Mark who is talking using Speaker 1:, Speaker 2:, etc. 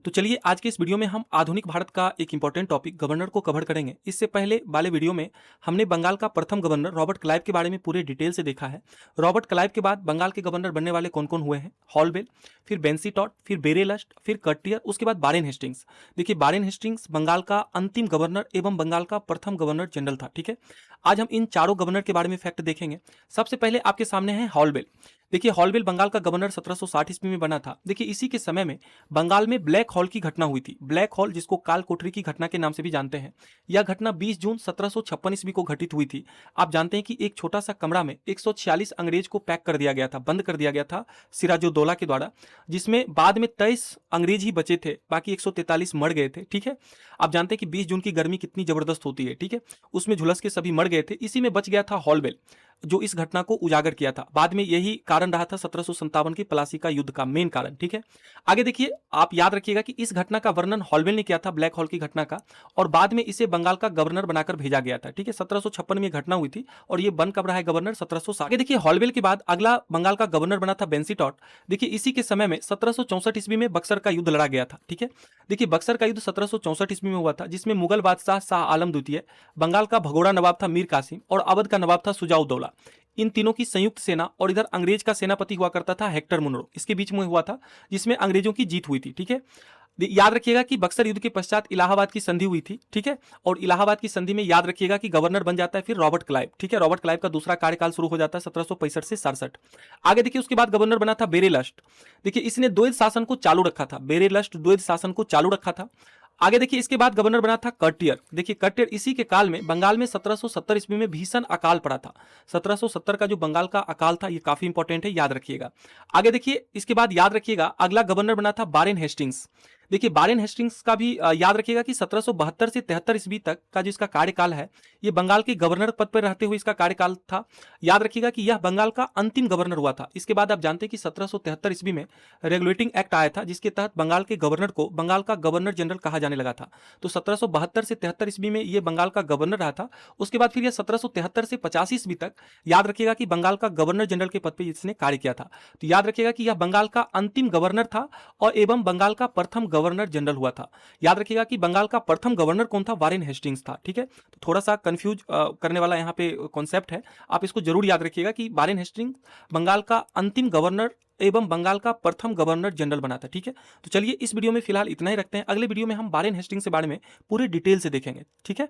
Speaker 1: तो चलिए आज के इस वीडियो में हम आधुनिक भारत का एक इंपॉर्टेंट टॉपिक गवर्नर को कवर करेंगे। इससे पहले वाले वीडियो में हमने बंगाल का प्रथम गवर्नर रॉबर्ट क्लाइव के बारे में पूरे डिटेल से देखा है। रॉबर्ट क्लाइव के बाद बंगाल के गवर्नर बनने वाले कौन कौन हुए हैं? हॉलवेल, फिर बेंसीटॉट, फिर बेरेलस्ट, फिर कटियर, उसके बाद बारेन हेस्टिंग्स। देखिए बारेन हेस्टिंग्स बंगाल का अंतिम गवर्नर एवं बंगाल का प्रथम गवर्नर जनरल था। ठीक है, आज हम इन चारों गवर्नर के बारे में फैक्ट देखेंगे। सबसे पहले आपके सामने है हॉलवेल। देखिए हॉलवेल बंगाल का गवर्नर 1760 ईस्वी में बना था। देखिए इसी के समय में बंगाल में ब्लैक हॉल की घटना हुई थी। ब्लैक हॉल जिसको काल कोठरी की घटना के नाम से भी जानते हैं, यह घटना 20 जून 1756 ईस्वी को घटित हुई थी। आप जानते हैं कि एक छोटा सा कमरा में 146 अंग्रेज को पैक कर दिया गया था, बंद कर दिया गया था सिराजुद्दौला के द्वारा, जिसमें बाद में 23 अंग्रेज ही बचे थे, बाकी 143 मर गए थे। ठीक है, आप जानते हैं कि 20 जून की गर्मी कितनी जबरदस्त होती है। ठीक है, उसमें झुलस के सभी मर गए थे। इसी में बच गया था हॉलवेल जो इस घटना को उजागर किया था। बाद में यही कारण रहा था 1757 की प्लासी का युद्ध का मेन कारण। ठीक है, आगे देखिए, आप याद रखिएगा कि इस घटना का वर्णन हॉलवेल ने किया था, ब्लैक हॉल की घटना का, और बाद में इसे बंगाल का गवर्नर बनाकर भेजा गया था। ठीक है, 1756 में घटना हुई थी और ये बन कब रहा है गवर्नर? 1760। आगे देखिए, हॉलवेल के बाद अगला बंगाल का गवर्नर बना था बेंसीटॉट। देखिए इसी के समय में 1764 ईस्वी में बक्सर का युद्ध लड़ा गया था। ठीक है, देखिए बक्सर का युद्ध 1764 ईस्वी में हुआ था, जिसमें मुगल बादशाह शाह आलम द्वितीय, बंगाल का भगोड़ा नवाब था मीर कासिम और अवध का नवाब था सुजाउद्दौला, इन तीनों की संयुक्त सेना, और इधर अंग्रेज का सेनापति हुआ करता था हेक्टर मुनरो, इसके बीच में हुआ था, जिसमें अंग्रेजों की जीत हुई थी। ठीक है, याद रखिएगा कि बक्सर युद्ध के पश्चात इलाहाबाद की संधि हुई थी। ठीक है, और इलाहाबाद की संधि में याद रखिएगा कि गवर्नर बन जाता है फिर रॉबर्ट क्लाइव। ठीक है, रॉबर्ट क्लाइव का दूसरा कार्यकाल शुरू हो जाता है 1765 से 67। आगे देखिए, उसके बाद गवर्नर बना था बेरेलस्ट। देखिए इसने द्वैध शासन को चालू रखा था, बेरेलस्ट द्वैध शासन को चालू रखा था। आगे देखिए, इसके बाद गवर्नर बना था कटियर। देखिए कटियर इसी के काल में बंगाल में 1770 ईस्वी में भीषण अकाल पड़ा था। 1770 का जो बंगाल का अकाल था, ये काफी इंपॉर्टेंट है, याद रखिएगा। आगे देखिए, इसके बाद याद रखिएगा अगला गवर्नर बना था बारेन हेस्टिंग्स। देखिए बारेन हेस्टिंग्स का भी याद रखिएगा कि 1772 से 73 ईस्वी तक का जो इसका कार्यकाल है, ये बंगाल के गवर्नर पद पर रहते हुए इसका कार्यकाल था। याद रखिएगा कि यह बंगाल का अंतिम गवर्नर हुआ था। इसके बाद आप जानते हैं कि 1773 ईस्वी में रेगुलेटिंग एक्ट आया था, जिसके तहत बंगाल के गवर्नर को बंगाल का गवर्नर जनरल कहा जाने लगा था। तो 1772 से 73 ईस्वी में ये बंगाल का गवर्नर रहा था। उसके बाद फिर यह 1773 से 85 ईस्वी तक याद रखिएगा कि बंगाल का गवर्नर जनरल के पद पर इसने कार्य किया था। तो याद रखिएगा कि यह बंगाल का अंतिम गवर्नर था और एवं बंगाल का प्रथम गवर्नर जनरल हुआ था। याद रखिएगा कि बंगाल का प्रथम गवर्नर कौन था? वारेन हेस्टिंग्स था। ठीक है, तो थोड़ा सा कंफ्यूज करने वाला यहाँ पे कॉन्सेप्ट है, आप इसको जरूर याद रखिएगा कि वारेन हेस्टिंग्स बंगाल का अंतिम गवर्नर एवं बंगाल का प्रथम गवर्नर जनरल बना था। ठीक है, तो चलिए इस वीडियो में फिलहाल इतना ही रखते हैं। अगले वीडियो में हम वारेन हेस्टिंग्स के बारे में पूरे डिटेल से देखेंगे। ठीक है।